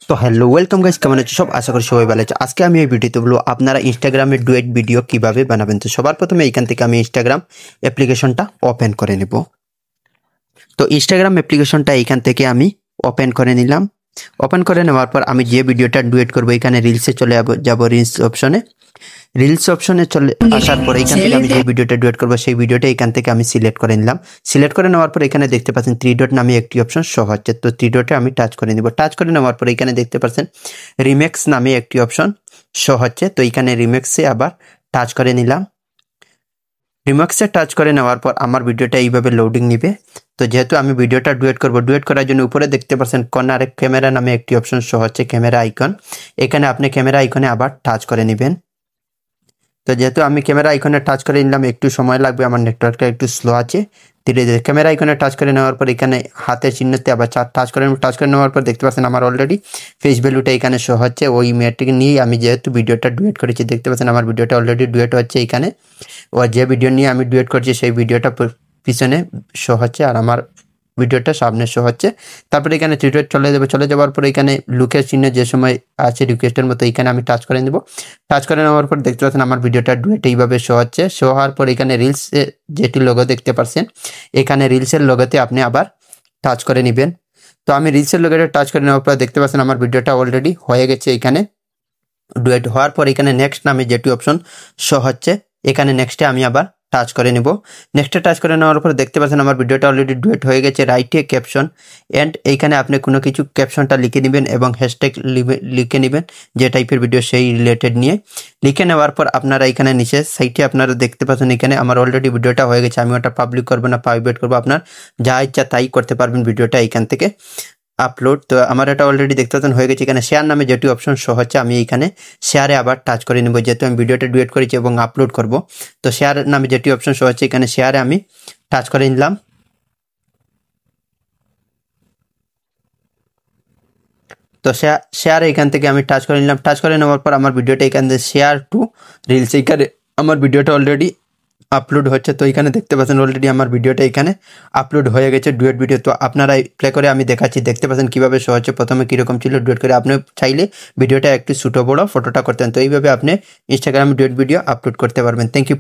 তো hello welcome guys, কেমন আছো সব? আশা করি সবাই ভালো আছে। আজকে আমি এই ভিডিওতে বলবো আপনারা ইনস্টাগ্রামে ডুয়েট ভিডিও কিভাবে বানাবেন। তো সবার প্রথমে এখান থেকে আমি ইনস্টাগ্রাম অ্যাপ্লিকেশনটা ওপেন করে নেব। তো ইনস্টাগ্রাম অ্যাপ্লিকেশনটা এখান থেকে আমি ওপেন করে নিলাম। ওপেন করে নেওয়ার পর আমি যে ভিডিওটা ডুয়েট করব এখানে রিলসে চলে যাব। রিলস অপশনে চলে আসার পর এখান থেকে আমি যে ভিডিওটা ডুয়েট করবো সেই ভিডিওটা এখান থেকে আমি সিলেক্ট করে নিলাম। সিলেক্ট করে নেওয়ার পর এখানে দেখতে পাচ্ছেন 3 ডট নামে একটি অপশন শো হচ্ছে। তো 3 ডটে আমি টাচ করে নিব। টাচ করে নেওয়ার পর এখানে দেখতে পাচ্ছেন রিমেক্স নামে একটি অপশন শো হচ্ছে। তো এখানে রিমেক্সে আবার টাচ করে নিলাম। রিমেক্সে টাচ করে নেওয়ার পর আমার ভিডিওটা এইভাবে লোডিং নিবে। তো যেহেতু আমি ভিডিওটা ডুয়েট করব, ডুয়েট করার জন্য উপরে দেখতে পাচ্ছেন কর্নারে ক্যামেরা নামে একটি অপশন শো হচ্ছে, ক্যামেরা আইকন। এখানে আপনি ক্যামেরা আইকনে আবার টাচ করে নেবেন। তো যেহেতু আমি ক্যামেরা আইকনে টাচ করে নিলাম, একটু সময় লাগবে, আমার নেটওয়ার্কটা একটু স্লো আছে। ধীরে ধীরে ক্যামেরা আইকনে টাচ করে নেওয়ার পর এখানে হাতের চিহ্নতে আবার টাচ করে নেওয়ার পর দেখতে পাচ্ছেন আমার অলরেডি ফেস ভ্যালুটা এখানে শো হচ্ছে। ওই মেয়েটিকে নিয়ে আমি যেহেতু ভিডিওটা ডুয়েট করেছি, দেখতে পাচ্ছেন আমার ভিডিওটা অলরেডি ডুয়েট হচ্ছে এখানে। ও যে ভিডিও নিয়ে আমি ডুয়েট করছি সেই ভিডিওটা পিছনে শো হচ্ছে আর আমার ভিডিওটা সামনে শো হচ্ছে। তারপরে এখানে থ্রি ডট চলে যাওয়ার পর এখানে লুকের চিহ্ন যে সময় আছে রিকোয়েস্টের মতো এখানে আমি টাচ করে নেব। টাচ করে নেওয়ার পর দেখতে পাচ্ছেন আমার ভিডিওটা ডুয়েট এইভাবে শো হচ্ছে। শো হওয়ার পর এখানে রিলসে যেটি লোগো দেখতে পাচ্ছেন, এখানে রিলসের লোগোতে আপনি আবার টাচ করে নেবেন। তো আমি রিলসের লোগোটা টাচ করে নেওয়ার পর দেখতে পাচ্ছেন আমার ভিডিওটা অলরেডি হয়ে গেছে। এখানে ডুয়েট হওয়ার পর এখানে নেক্সট নামে যেটি অপশন শো হচ্ছে, এখানে নেক্সটে আমি আবার টাচ করে নেব। নেক্সটে টাচ করে নেওয়ার পর দেখতে পাচ্ছেন আমার ভিডিওটা অলরেডি ডুয়েট হয়ে গেছে। রাইটে ক্যাপশন এন্ড এইখানে আপনি কোনো কিছু ক্যাপশনটা লিখে নেবেন এবং হ্যাশট্যাগ লিখে নেবেন যে টাইপের ভিডিও সেই রিলেটেড নিয়ে। লিখে নেওয়ার পর আপনারা এখানে নিচে সাইটে আপনারা দেখতে পাচ্ছেন এখানে আমার অলরেডি ভিডিওটা হয়ে গেছে। আমি ওটা পাবলিক করবো না প্রাইভেট করবো, আপনার যা ইচ্ছা তাই করতে পারবেন ভিডিওটা এখান থেকে আপলোড। তো আমার এটা অলরেডি দেখতে পাচ্ছেন হয়ে গেছে। এখানে শেয়ার নামে যেটি অপশন শো হচ্ছে, আমি এখানে শেয়ারে আবার টাচ করে নেব যেহেতু আমি ভিডিওটা ডুয়েট করেছি এবং আপলোড করব। তো শেয়ার নামে যেটি অপশন শো হচ্ছে এখানে শেয়ারে আমি টাচ করে নিলাম। তো শেয়ারে এখান থেকে আমি টাচ করে নিলাম। টাচ করে নেওয়ার পর আমার ভিডিওটা এখান থেকে শেয়ার টু রিলস, এখানে আমার ভিডিওটা অলরেডি আপলোড হচ্ছে। তো এখানে দেখতে পাচ্ছেন অলরেডি আমার ভিডিওটা এখানে আপলোড হয়ে গেছে ডুয়েট ভিডিও। তো আপনারা প্লে করে আমি দেখাচ্ছি, দেখতে পাচ্ছেন কীভাবে শো হচ্ছে। প্রথমে কীরকম ছিল ডুয়েট করে, আপনি চাইলে ভিডিওটা একটু ছোটো বড়ো ফটোটা করতেন। তো এইভাবে আপনি ইনস্টাগ্রামে ডুয়েট ভিডিও আপলোড করতে পারবেন। Thank you.